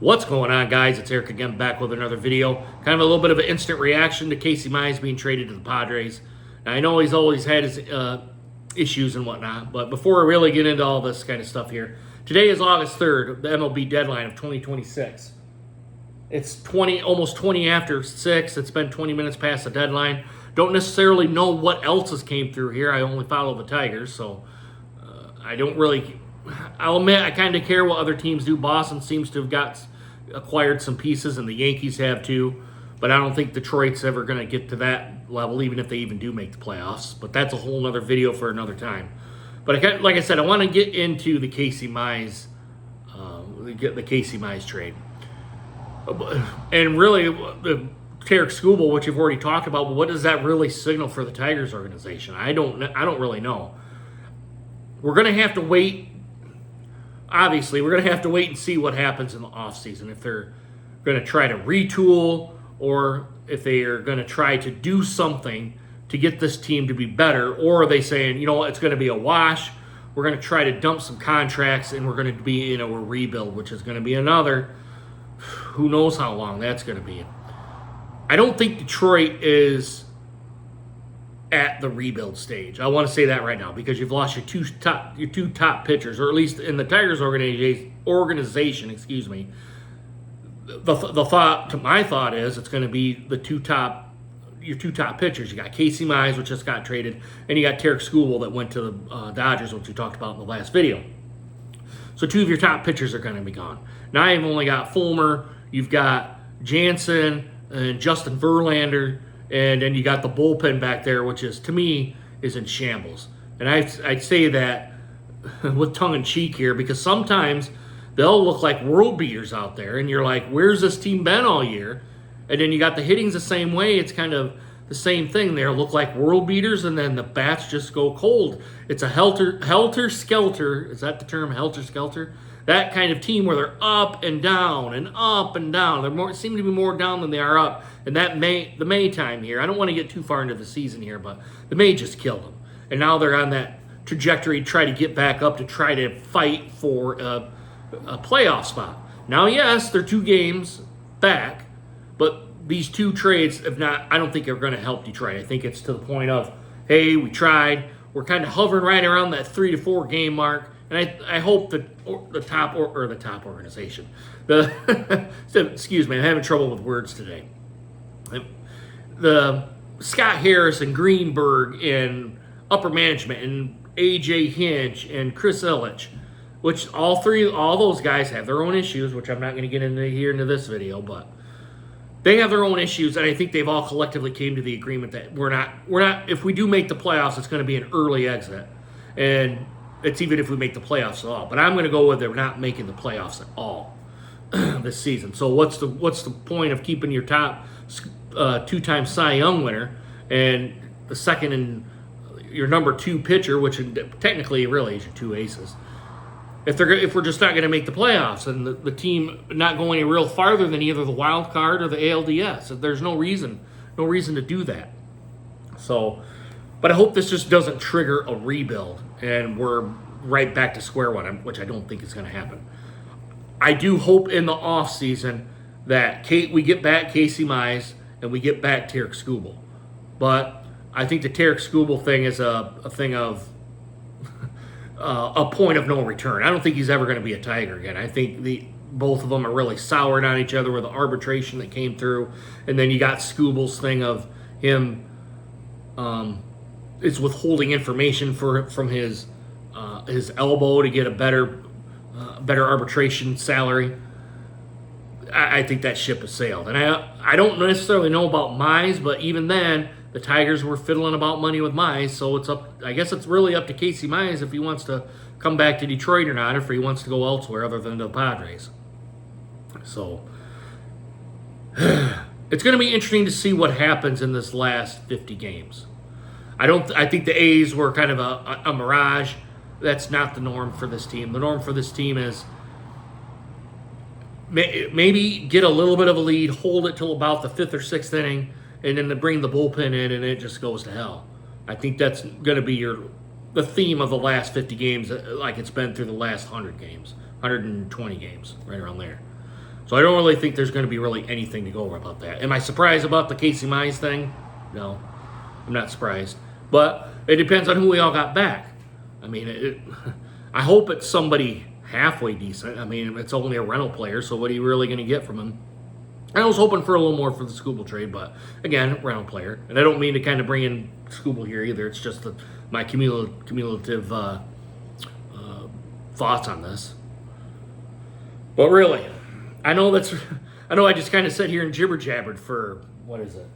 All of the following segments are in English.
What's going on, guys? It's Eric again, back with another video. Kind of a little bit of an instant reaction to Casey Mize being traded to the Padres. Now, I know he's always had his issues and whatnot, but before I really get into all this kind of stuff here, today is August 3rd, the MLB deadline of 2026. It's almost 20 after 6. It's been 20 minutes past the deadline. Don't necessarily know what else has came through here. I only follow the Tigers, so I don't really... I'll admit I kind of care what other teams do. Boston seems to have acquired some pieces, and the Yankees have too. But I don't think Detroit's ever going to get to that level, even if they even do make the playoffs. But that's a whole other video for another time. But like I said, I want to get into the Casey Mize, the Casey Mize trade, and really the Tarik Skubal, which you've already talked about. But what does that really signal for the Tigers organization? I don't really know. We're going to have to wait. Obviously, we're going to have to wait and see what happens in the offseason. If they're going to try to retool or if they are going to try to do something to get this team to be better, or are they saying, you know what, it's going to be a wash. We're going to try to dump some contracts and we're going to be in a rebuild, which is going to be another, who knows how long that's going to be. I don't think Detroit is at the rebuild stage. I want to say that right now because you've lost your two top pitchers, or at least in the Tigers organization. Excuse me. My thought is it's going to be your two top pitchers. You got Casey Mize, which just got traded, and you got Tarik Skubal that went to the Dodgers, which we talked about in the last video. So two of your top pitchers are going to be gone. Now you've only got Fulmer, you've got Jansen and Justin Verlander. And then you got the bullpen back there, which is, to me, is in shambles. And I'd say that with tongue-in-cheek here, because sometimes they'll look like world beaters out there, and you're like, where's this team been all year? And then you got the hittings the same way. It's kind of the same thing. They look like world beaters, and then the bats just go cold. It's a helter-skelter. Is that the term, helter-skelter? That kind of team where they're up and down and up and down. They seem to be more down than they are up. And the May time here, I don't want to get too far into the season here, but the May just killed them. And now they're on that trajectory to try to get back up to try to fight for a playoff spot. Now, yes, they're 2 games back, but these 2 trades have not, I don't think are going to help Detroit. I think it's to the point of, hey, we tried. We're kind of hovering right around that 3 to 4 game mark. And I hope that the top organization, excuse me, I'm having trouble with words today. The Scott Harris and Greenberg and upper management and AJ Hinch and Chris Ilitch, which all those guys have their own issues, which I'm not going to get into this video, but they have their own issues, and I think they've all collectively came to the agreement that we're not. If we do make the playoffs, it's going to be an early exit, and it's even if we make the playoffs at all. But I'm going to go with they're not making the playoffs at all this season. So what's the point of keeping your top 2-time Cy Young winner and the second and your number 2 pitcher, which technically really is your 2 aces, if we're just not going to make the playoffs and the team not going any real farther than either the wild card or the ALDS? There's no reason to do that. So. But I hope this just doesn't trigger a rebuild and we're right back to square one, which I don't think is going to happen. I do hope in the offseason that we get back Casey Mize and we get back Tarik Skubal. But I think the Tarik Skubal thing is a thing of a point of no return. I don't think he's ever going to be a Tiger again. I think both of them are really soured on each other with the arbitration that came through. And then you got Skubal's thing of him... is withholding information from his elbow to get a better arbitration salary. I think that ship has sailed, and I don't necessarily know about Mize, but even then the Tigers were fiddling about money with Mize, so it's up. I guess it's really up to Casey Mize if he wants to come back to Detroit or not, or if he wants to go elsewhere other than the Padres. So it's going to be interesting to see what happens in this last 50 games. I think the A's were kind of a mirage. That's not the norm for this team. The norm for this team is maybe get a little bit of a lead, hold it till about the 5th or 6th inning, and then to bring the bullpen in, and it just goes to hell. I think that's going to be the theme of the last 50 games, like it's been through the last 100 games, 120 games, right around there. So I don't really think there's going to be really anything to go over about that. Am I surprised about the Casey Mize thing? No, I'm not surprised. But it depends on who we all got back. I mean, I hope it's somebody halfway decent. I mean, it's only a rental player, so what are you really going to get from him? I was hoping for a little more for the Skubal trade, but again, rental player. And I don't mean to kind of bring in Skubal here either. It's just my cumulative thoughts on this. But really, I know I just kind of sat here and jibber jabbered for, what is it,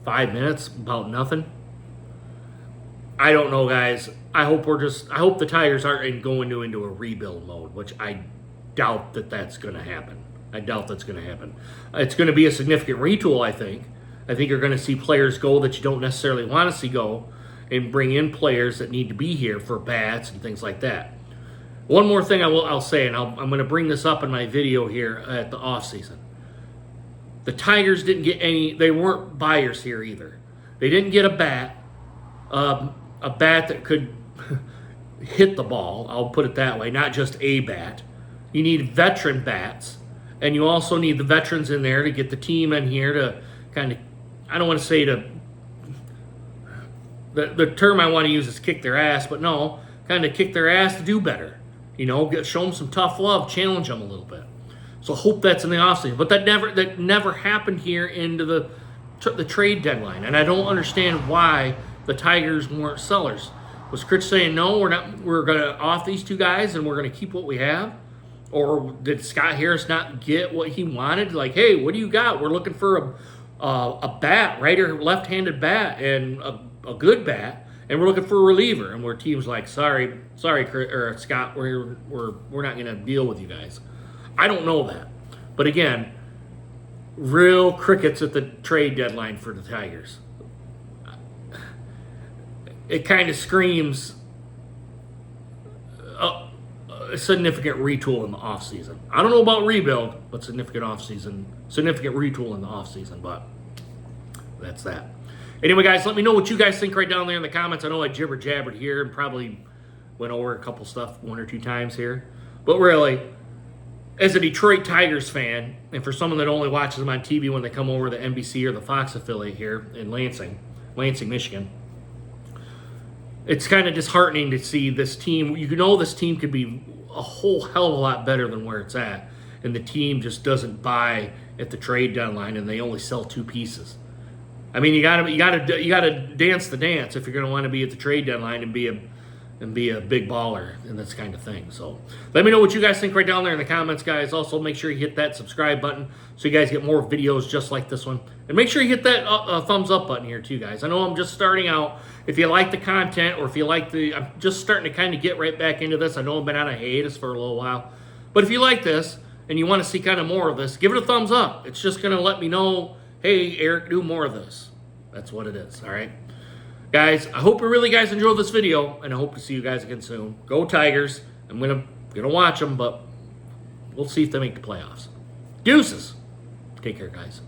5 minutes about nothing. I don't know, guys. I hope the Tigers aren't going into a rebuild mode, which I doubt that's going to happen. I doubt that's going to happen. It's going to be a significant retool, I think. I think you're going to see players go that you don't necessarily want to see go, and bring in players that need to be here for bats and things like that. One more thing I'll say, and I'm going to bring this up in my video here at the offseason. The Tigers didn't get they weren't buyers here either. They didn't get a bat that could hit the ball, I'll put it that way, not just a bat. You need veteran bats, and you also need the veterans in there to get the team in here to kind of, I don't want to say the term I want to use is kick their ass, but no, kind of kick their ass to do better. Show them some tough love, challenge them a little bit. So hope that's in the offseason. But that never happened here into the trade deadline, and I don't understand why the Tigers weren't sellers. Was Critch saying no? We're going to off these two guys and we're going to keep what we have, or did Scott Harris not get what he wanted? Like, hey, what do you got? We're looking for a bat, right or left-handed bat, and a good bat. And we're looking for a reliever, and where teams like, sorry, Scott, we're not going to deal with you guys. I don't know that, but again, real crickets at the trade deadline for the Tigers. It kind of screams a significant retool in the offseason. I don't know about rebuild, but significant retool in the offseason. But that's that. Anyway, guys, let me know what you guys think right down there in the comments. I know I jibber jabbered here and probably went over a couple stuff 1 or 2 times here. But really, as a Detroit Tigers fan, and for someone that only watches them on TV when they come over to the NBC or the Fox affiliate here in Lansing, Michigan, it's kind of disheartening to see this team. This team could be a whole hell of a lot better than where it's at, and the team just doesn't buy at the trade deadline, and they only sell 2 pieces. I mean, you gotta dance the dance if you're gonna want to be at the trade deadline and be a big baller and this kind of thing. So let me know what you guys think right down there in the comments, guys. Also, make sure you hit that subscribe button so you guys get more videos just like this one. And make sure you hit that thumbs up button here too, guys. I know I'm just starting out. If you like the content, or if you like I'm just starting to kind of get right back into this. I know I've been on a hiatus for a little while. But if you like this and you want to see kind of more of this, give it a thumbs up. It's just going to let me know, hey, Eric, do more of this. That's what it is, all right? Guys, I hope you really guys enjoyed this video, and I hope to see you guys again soon. Go Tigers. I'm gonna watch them, but we'll see if they make the playoffs. Deuces. Take care, guys.